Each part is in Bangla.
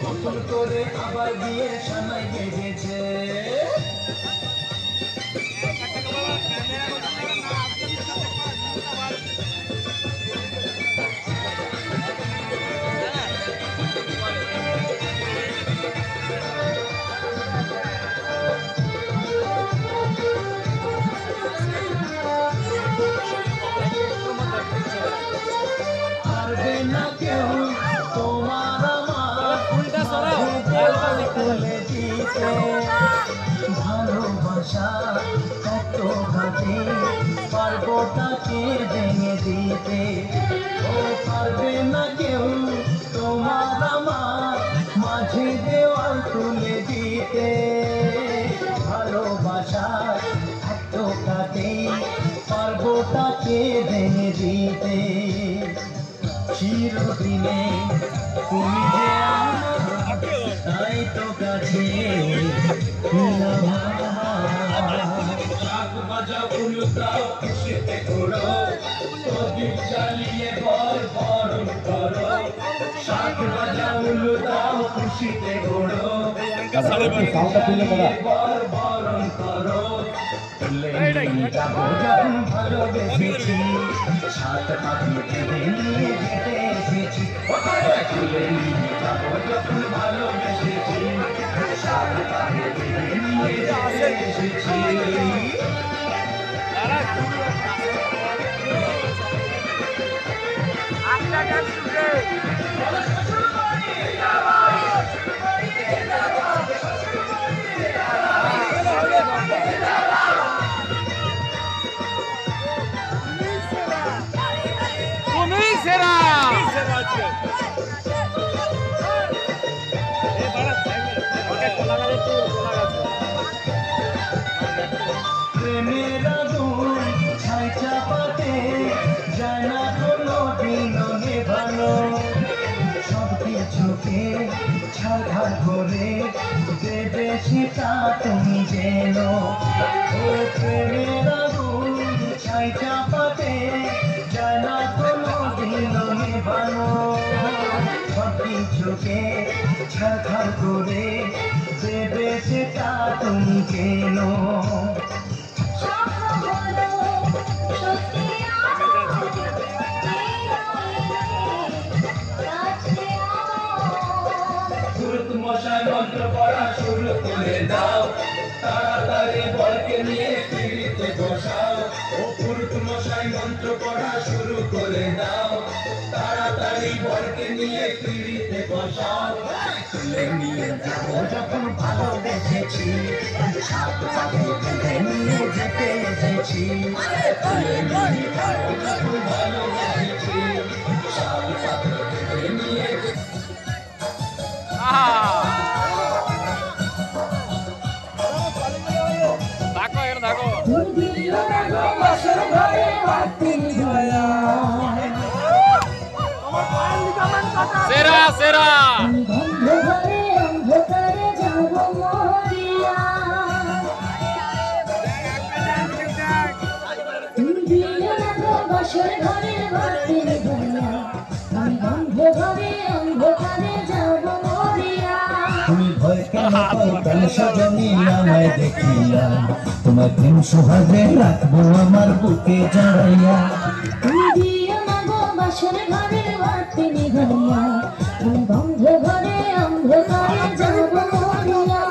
নতুন করে আবার বিয়ে সময় বেজেছে পারবে না কেউ তোমার আমার তুলে দিতে ভালোবাসা কত ঘাটে পারবো তাকে ভেঙে দিতে ও পারবে না কেউ তোমার আমার মাঝে দেওয়াল তুলে দিতে ভালোবাসা কত ঘাটে পারবো তাকে ভেঙে দিতে চিরদিনে তুমি যে আমার তাই তো কাছে শাক বাজা উল্টাও খুশিতে ঘোরো প্রদীপ জ্বালিয়ে বরণ করো শাক বাজা উল্টাও খুশিতে ঘোরো বরণ করো যখন ভালোবেসেছি সাত পাখি নিয়ে যেতে এসেছি যখন ভালোবেসেছি সাত পাখি নিয়ে যেতে এসেছি প্রেমের আগুন ছাই চাপাতে যায় না কোনো দিন নেভানো সব কিছুকে ছাড়খাড় করে দেবে সেটা তুমি যেন ও প্রেমের আগুন ছাই চাপাতে যায় না কোনো দিন নেভানো সব কিছুকে ছাড়খাড় করে দেবে সেটা তুমি যেন মশাই মন্ত্র পড়া শুরু করে দাও তাড়াতাড়ি বরকে নিয়ে পিড়িতে বসাও ও পুরুত মশাই মন্ত্র পড়া শুরু করে দাও তাড়াতাড়ি বরকে নিয়ে পিড়িতে বসাও তুলে নিয়ে যাবো যখন ভালোবেসেছি সাত পাখি বেঁধে নিয়ে যেতে এসেছি তুলে নিয়ে যাবো যখন ভালোবেসেছি সাত পাখি বেঁধে নিয়ে সেরা সেরা তুমি ভয় কেন পাও কেন সজনী আমায় দেখিয়া তোমার প্রেম সোহাগে রাখবো আমার বুকে জড়াইয়া তুমি দিও না গো বাসর ঘরে বাতি নিভাইয়া তুমি বন্ধ ঘরে অন্ধকারে যাব মরিয়া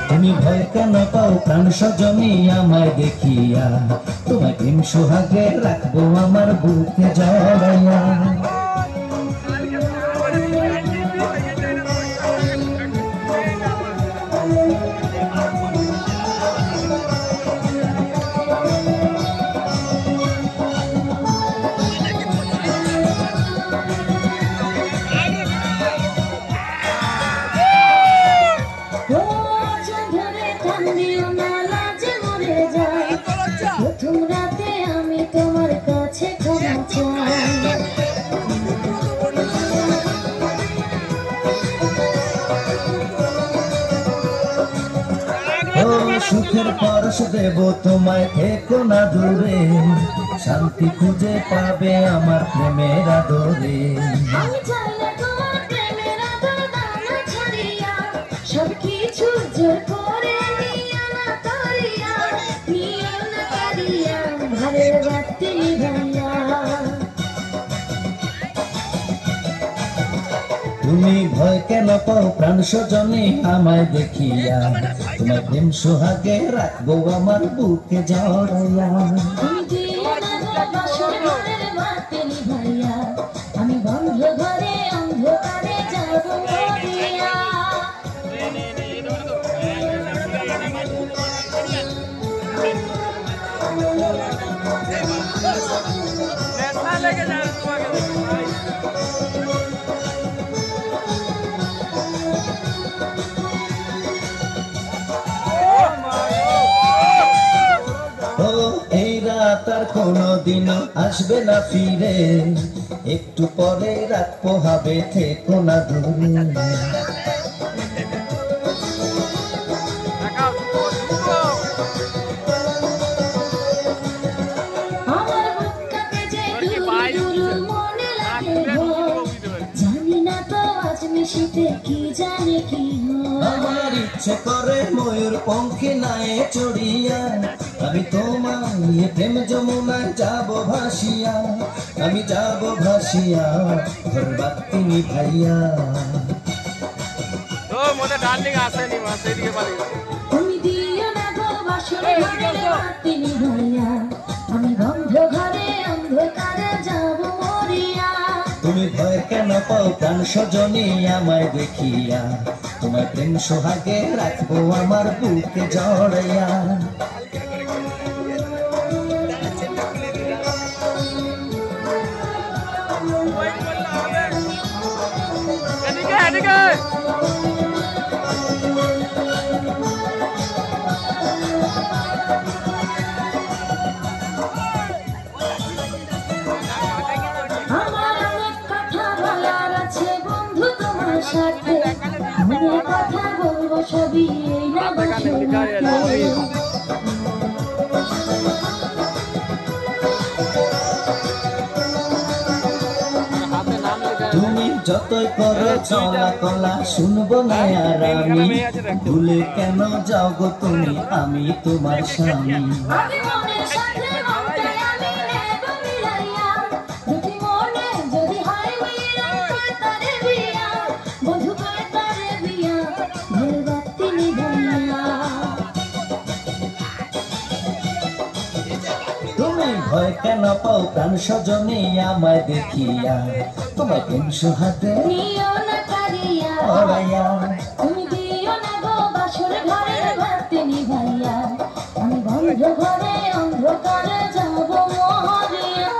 তুমি ভয় কেন পাও প্রাণ সজনী আমায় দেখিয়া তোমার প্রেম সোহাগে রাখবো আমার বুকে জড়াইয়া প্রথম রাতে আমি তোমার কাছে ক্ষমা চাই সুখের পরশ দেব তোমায় থেকো না দূরে শান্তি খুঁজে পাবে আমার প্রেমের আদরে আমি চাই না তোমার প্রেমের আদর দানা তুমি ভয় কেন পাও প্রাণ স্বজনে আমায় দেখিয়া, তোমার প্রেম সোহাগে রাখবো আমার বুকে জড়াইয়া। তুমি দিও না গো বাসর ঘরের বাতি নিভাইয়া, আমি বন্ধ ঘরে অন্ধকারে যাব মরিয়া। ও এই রাত আর কোনোদিনও আসবে না ফিরে, একটু পরে রাত পোহাবে, থেকো না দূরে। আমার বুকটাতে যে দুরু মনে লাগে গো, জানি না তো আজ মিশিতে কি জানি কি হয়। আমার ইচ্ছে করে ময়ূর পঙ্খে নায়ে চড়িয়া, আমি তোমার নিয়ে প্রেম যমুনায় যাব ভাসিয়া, আমি যাব ভাসিয়া ঘর বাতি নিভাইয়া। তুমি দিও না গো বাসর ঘরের বাতি নিভাইয়া, আমি বন্ধ ঘরে অন্ধকারে যাব মরিয়া। তুমি ভয় কেন পাও প্রাণ স্বজনে আমায় দেখিয়া, তোমার প্রেম সোহাগে রাখবো আমার বুকে জড়াইয়া। আমার অনেক কথা বলার আছে বন্ধু তোমার সাথে, মনে কথা বলবো সবই এই না বাসর রাতে। তুমি যতই করো চলা কলা শুনবো না আর আমি, ভুলে কেন যাও গো তুমি, আমি তোমার স্বামী। আমি মনের সাথে মনটাই আমি নেব মিলাইয়া, দুটি মনে যদি হয় মিলন কয় তারে বিয়া, বধূ কয় তারে বিয়া, ঘরে বাতি নিভাইয়া। তুমি ভয় কেন পাও প্রাণ স্বজনে আমায় দেখিয়া, তোমার প্রেম সোহাগে নিও না কারিয়া, জড়াইয়া। তুমি দিও না গো বাসর ঘরের বাতি নিভাইয়া, আমি বন্ধ ঘরে অন্ধকারে যাব মরিয়া।